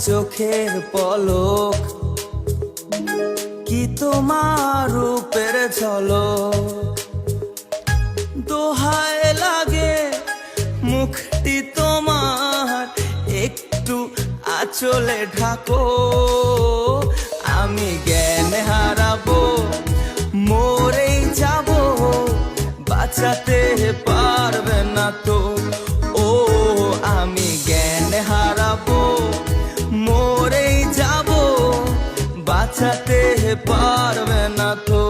চোখের পলক, কি তোমার রূপের ঝলক। দোহায় লাগে মুখটি তোমার, একটু আঁচলে ঢাকো। আমি জ্ঞান হারাবো, মরেই যাব, বাঁচাতে পারবে না তো। ও আমি জ্ঞান হারাবো, মরেই যাব, বাঁচাতে পারবে না তো।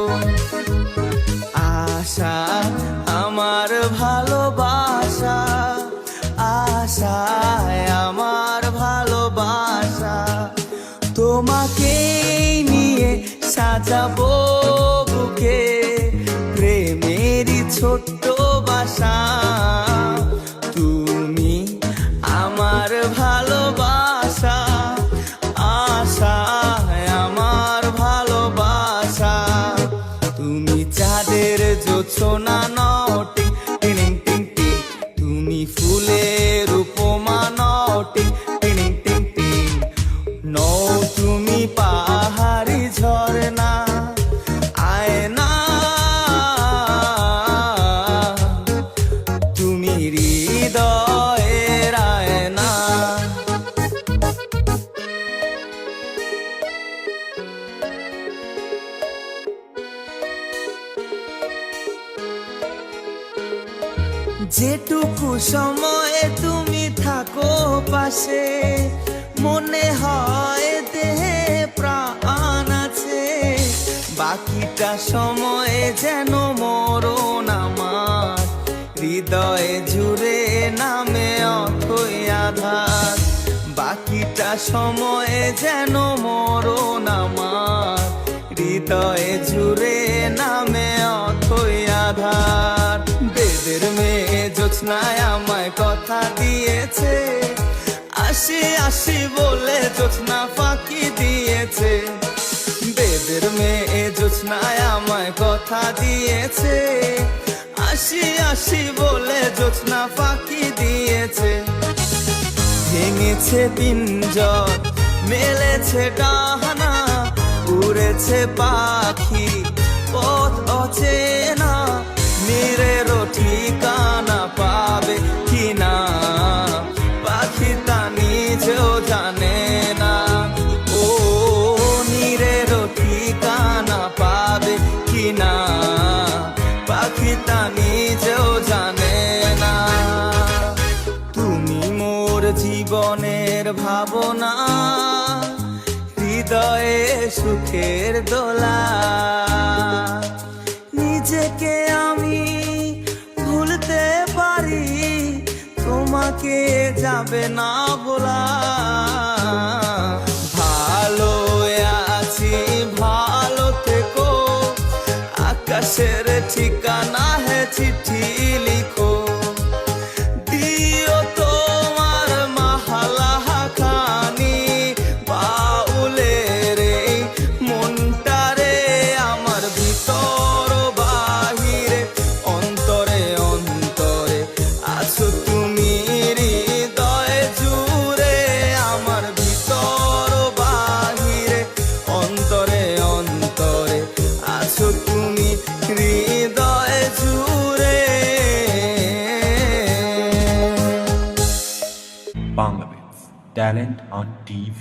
আশা আমার ভালোবাসা, আশায় আমার ভালোবাসা, তোমাকে নিয়ে সাজাবো বুকে প্রেমেরই ছোট্ট বাসা। তুমি আমার ভালোবাসা, আশায় আমার ভালোবাসা। তুমি চাঁদের জোছনা নও টিং টিং টিং টিং, তুমি ফুলের উপমা নও টিং টিং টিং টিং, নও তুমি পাহাড়ি ঝরনা আয়না, তুমি হৃদয়ের আয়না। যেটুকু সময়ে তুমি থাকো পাশে, মনে হয় দেহে প্রাণ আছে। বাকিটা সময়ে যেন মরণ আমার, হৃদয়ে জুড়ে নামে অথই আধার। বাকিটা সময়ে যেন মরণ আমার, হৃদয়ে জুড়ে নামে অথই আধার। বেদের মেয়ে জোছনায় আমায় কথা দিয়েছে, আসি আসি বলে জোছনা ফাঁকি দিয়েছে। বেদের মেয়ে জোছনায় আমায় কথা দিয়েছে, আসি আসি বলে জোছনা ফাঁকি দিয়েছে। ভেঙেছে পিঞ্জর, মেলেছে ডানা, উড়েছে পাখি পথ অচেনা। নীরেরও ঠিকানা পাবে কিনা, পাখি তা নিজেও জানে না। ও নীরেরও ঠিকানা পাবে কিনা, পাখি তা নিজেও জানে না। তুমি মোর জীবনের ভাবনা, হৃদয়ে সুখের দোলা। নিজেকে আমি ভুলতে পারি, তোমাকে যাবে না ভোলা। ভালো আছি ভালো থেকো, আকাশের ঠিকানা হে চিঠি লিখো। দিও তোমার মাহালা খানি, বাউলের এই মনটারে, আমার ভিতর বাহিরে, অন্তরে অন্তরে আছো তুমি হৃদয় জুড়ে। আমার ভিতর বাহিরে, অন্তরে অন্তরে আছো তুমি হৃদয় জুড়ে। Bangladesh Talent on TV.